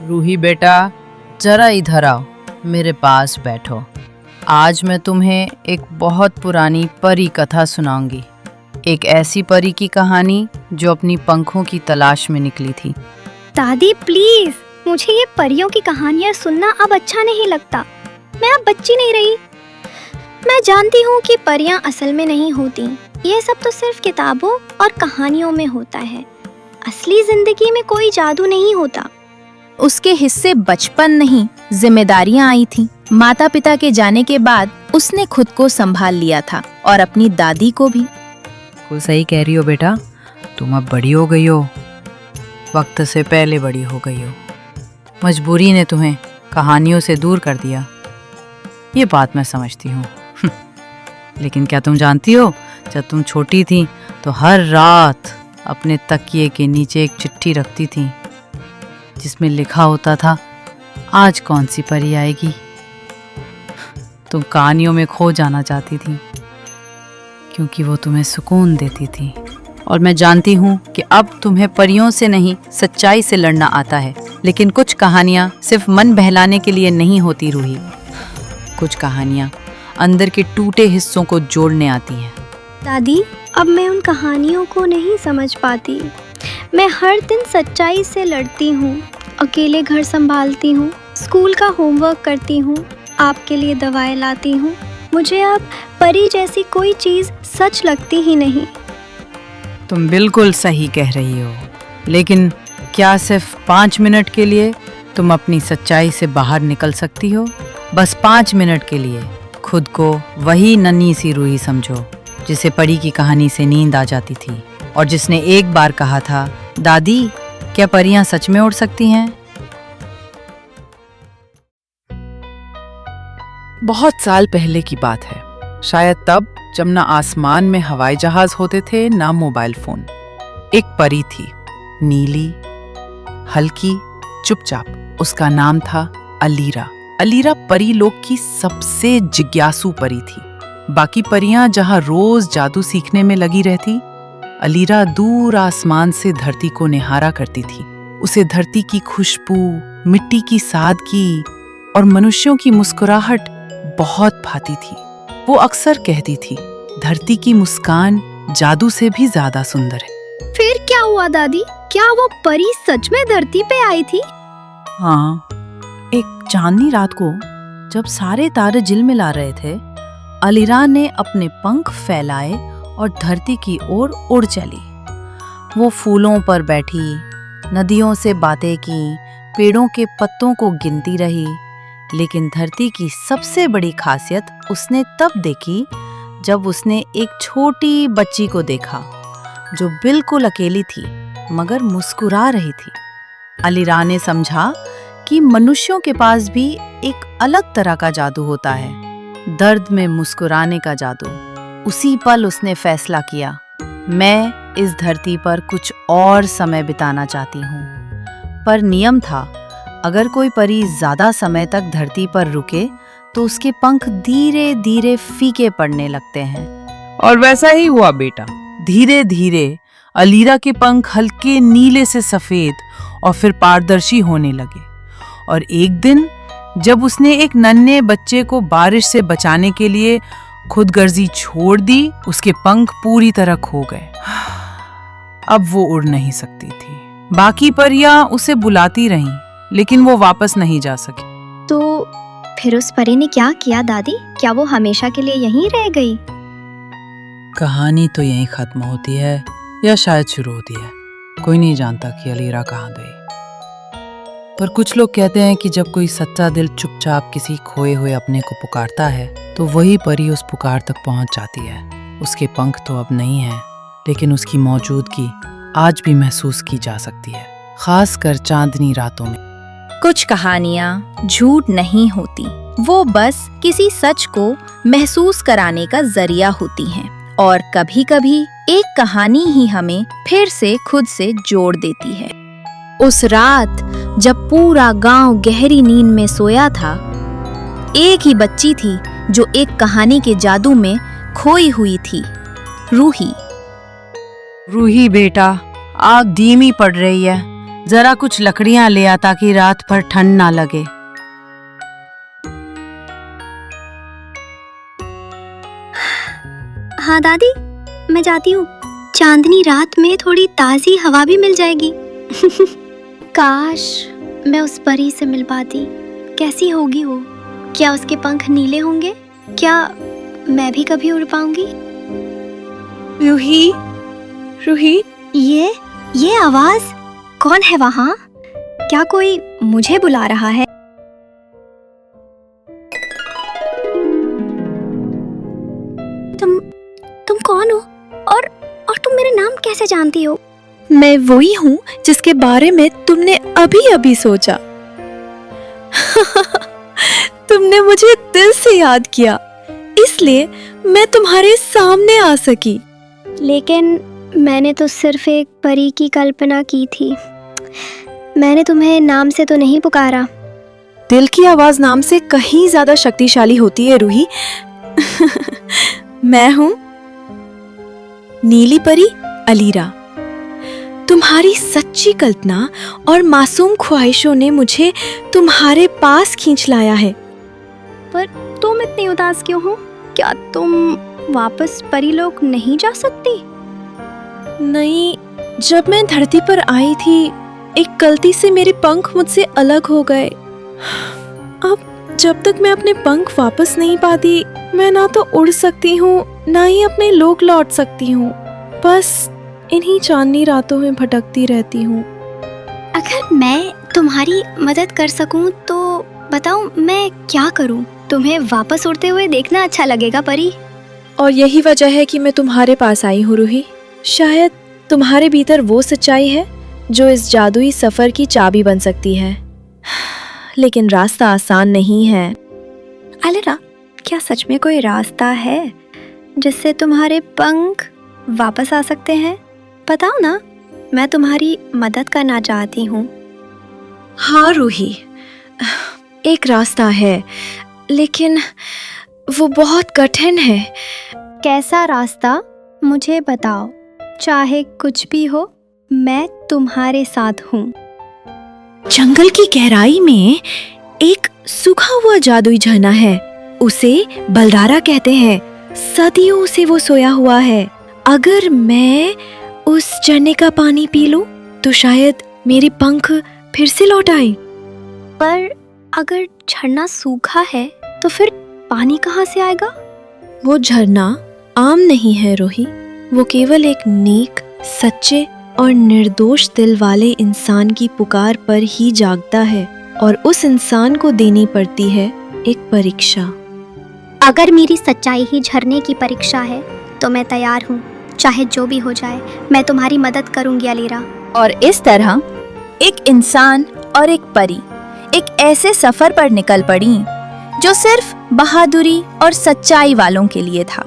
रूही बेटा, जरा इधर आओ, मेरे पास बैठो। आज मैं तुम्हें एक बहुत पुरानी परी कथा सुनाऊंगी। एक ऐसी परी की कहानी जो अपनी पंखों की तलाश में निकली थी। दादी प्लीज, मुझे ये परियों की कहानियाँ सुनना अब अच्छा नहीं लगता। मैं अब बच्ची नहीं रही। मैं जानती हूँ कि परियां असल में नहीं होती। ये सब तो सिर्फ किताबों और कहानियों में होता है। असली जिंदगी में कोई जादू नहीं होता। उसके हिस्से बचपन नहीं, जिम्मेदारियां आई थीं। माता पिता के जाने के बाद उसने खुद को संभाल लिया था और अपनी दादी को भी। को सही कह रही हो बेटा, तुम अब बड़ी हो गई हो, वक्त से पहले बड़ी हो गई हो। मजबूरी ने तुम्हें कहानियों से दूर कर दिया, ये बात मैं समझती हूँ। लेकिन क्या तुम जानती हो, जब तुम छोटी थी तो हर रात अपने तकिए के नीचे एक चिट्ठी रखती थी जिसमें लिखा होता था, आज कौन सी परी आएगी। तुम कहानियों में खो जाना चाहती थी क्योंकि वो तुम्हें सुकून देती थी। और मैं जानती हूँ कि अब तुम्हें परियों से नहीं, सच्चाई से लड़ना आता है। लेकिन कुछ कहानियाँ सिर्फ मन बहलाने के लिए नहीं होती रूही। कुछ कहानियाँ अंदर के टूटे हिस्सों को जोड़ने आती हैं। दादी, अब मैं उन कहानियों को नहीं समझ पाती। मैं हर दिन सच्चाई से लड़ती हूँ, अकेले घर संभालती हूँ, स्कूल का होमवर्क करती हूँ, आपके लिए दवाएं लाती हूँ। मुझे अब परी जैसी कोई चीज़ सच लगती ही नहीं। तुम बिल्कुल सही कह रही हो, लेकिन क्या सिर्फ 5 मिनट के लिए तुम अपनी सच्चाई से बाहर निकल सकती हो? बस 5 मिनट के लिए खुद को वही नन्ही सी रूही समझो जिसे परी की कहानी से नींद आ जाती थी और जिसने एक बार कहा था, दादी क्या परियां सच में उड़ सकती हैं? बहुत साल पहले की बात है, शायद तब जब ना आसमान में हवाई जहाज होते थे ना मोबाइल फोन। एक परी थी, नीली, हल्की, चुपचाप। उसका नाम था अलीरा। अलीरा परी लोक की सबसे जिज्ञासु परी थी। बाकी परियां जहां रोज जादू सीखने में लगी रहती, अलीरा दूर आसमान से धरती को निहारा करती थी। उसे धरती की खुशबू, मिट्टी की सादगी और मनुष्यों की मुस्कुराहट बहुत भाती थी। वो अक्सर कहती थी, धरती की मुस्कान जादू से भी ज्यादा सुंदर है। फिर क्या हुआ दादी? क्या वो परी सच में धरती पे आई थी? हाँ, एक चांदनी रात को जब सारे तारे झिलमिला रहे थे, अलीरा ने अपने पंख फैलाए और धरती की ओर उड़ चली। वो फूलों पर बैठी, नदियों से बातें की, पेड़ों के पत्तों को गिनती रही। लेकिन धरती की सबसे बड़ी खासियत उसने तब देखी जब उसने एक छोटी बच्ची को देखा जो बिल्कुल अकेली थी मगर मुस्कुरा रही थी। अलीरा ने समझा कि मनुष्यों के पास भी एक अलग तरह का जादू होता है, दर्द में मुस्कुराने का जादू। उसी पल उसने फैसला किया, मैं इस धरती पर कुछ और समय बिताना चाहती हूँ। पर नियम था, अगर कोई परी ज्यादा समय तक धरती पर रुके तो उसके पंख धीरे धीरे फीके पड़ने लगते हैं। और वैसा ही हुआ बेटा। धीरे धीरे अलीरा के पंख हल्के नीले से सफेद और फिर पारदर्शी होने लगे। और एक दिन जब उसने एक नन्हे बच्चे को बारिश से बचाने के लिए खुदगर्जी छोड़ दी, उसके पंख पूरी तरह खो गए। अब वो उड़ नहीं सकती थी। बाकी परियां उसे बुलाती रहीं, लेकिन वो वापस नहीं जा सकी। तो फिर उस परी ने क्या किया दादी? क्या वो हमेशा के लिए यहीं रह गई? कहानी तो यहीं खत्म होती है या शायद शुरू होती है। कोई नहीं जानता कि अलीरा कहाँ गई। पर कुछ लोग कहते हैं कि जब कोई सच्चा दिल चुपचाप किसी खोए हुए अपने को पुकारता है तो वही परी उस पुकार तक पहुंच जाती है। उसके पंख तो अब नहीं हैं, लेकिन उसकी मौजूदगी आज भी महसूस की जा सकती है, खासकर चांदनी रातों में। कुछ कहानियाँ झूठ नहीं होती, वो बस किसी सच को महसूस कराने का जरिया होती हैं। और कभी कभी एक कहानी ही हमें फिर से खुद से जोड़ देती है। उस रात जब पूरा गांव गहरी नींद में सोया था, एक ही बच्ची थी जो एक कहानी के जादू में खोई हुई थी, रूही। रूही बेटा, आग धीमी पड़ रही है, जरा कुछ लकड़ियां ले आ ताकि रात भर ठंड ना लगे। हाँ दादी, मैं जाती हूँ। चांदनी रात में थोड़ी ताज़ी हवा भी मिल जाएगी। काश मैं उस परी से मिल पाती। कैसी होगी वो? क्या उसके पंख नीले होंगे? क्या मैं भी कभी उड़ पाऊंगी? रूही, रूही, ये आवाज कौन है वहाँ? क्या कोई मुझे बुला रहा है? तुम कौन हो? और तुम मेरा नाम कैसे जानती हो? मैं वही हूँ जिसके बारे में तुमने अभी अभी सोचा। तुमने मुझे दिल से याद किया, इसलिए मैं तुम्हारे सामने आ सकी। लेकिन मैंने तो सिर्फ एक परी की कल्पना की थी। मैंने तुम्हें नाम से तो नहीं पुकारा। दिल की आवाज नाम से कहीं ज्यादा शक्तिशाली होती है रूही। मैं हूँ नीली परी अलीरा। तुम्हारी सच्ची कल्पना और मासूम ख्वाहिशों ने मुझे तुम्हारे पास खींच लाया है। पर तुम इतनी उदास क्यों हो? क्या तुम वापस परीलोक नहीं जा सकती? नहीं, जब मैं धरती पर आई थी, एक गलती से मेरे पंख मुझसे अलग हो गए। अब जब तक मैं अपने पंख वापस नहीं पाती, मैं ना तो उड़ सकती हूँ, ना ही अपने लोक लौट सकती हूँ। बस इन्हीं चांदनी रातों में भटकती रहती हूँ। अगर मैं तुम्हारी मदद कर सकूं तो बताओ मैं क्या करूं? तुम्हें वापस उड़ते हुए देखना अच्छा लगेगा परी। और यही वजह है कि मैं तुम्हारे पास आई हूँ रूही। शायद तुम्हारे भीतर वो सच्चाई है जो इस जादुई सफर की चाबी बन सकती है। लेकिन रास्ता आसान नहीं है। अलीरा, क्या सच में कोई रास्ता है जिससे तुम्हारे पंख वापस आ सकते हैं? बताओ ना, मैं तुम्हारी मदद करना चाहती हूँ। हाँ रूही, एक रास्ता है, लेकिन वो बहुत कठिन है। कैसा रास्ता? मुझे बताओ। चाहे कुछ भी हो, मैं तुम्हारे साथ हूँ। जंगल की गहराई में एक सूखा हुआ जादुई झरना है। उसे बलरारा कहते हैं। सदियों से वो सोया हुआ है। अगर मैं उस झरने का पानी पी लूं, तो शायद मेरे पंख फिर से लौट आए। पर अगर झरना सूखा है तो फिर पानी कहाँ से आएगा? वो झरना आम नहीं है रूही। वो केवल एक नेक, सच्चे और निर्दोष दिल वाले इंसान की पुकार पर ही जागता है, और उस इंसान को देनी पड़ती है एक परीक्षा। अगर मेरी सच्चाई ही झरने की परीक्षा है तो मैं तैयार हूँ। चाहे जो भी हो जाए, मैं तुम्हारी मदद करूंगी अलीरा। और इस तरह एक इंसान और एक परी एक ऐसे सफर पर निकल पड़ी जो सिर्फ बहादुरी और सच्चाई वालों के लिए था।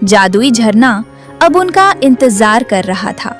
जादुई झरना अब उनका इंतजार कर रहा था।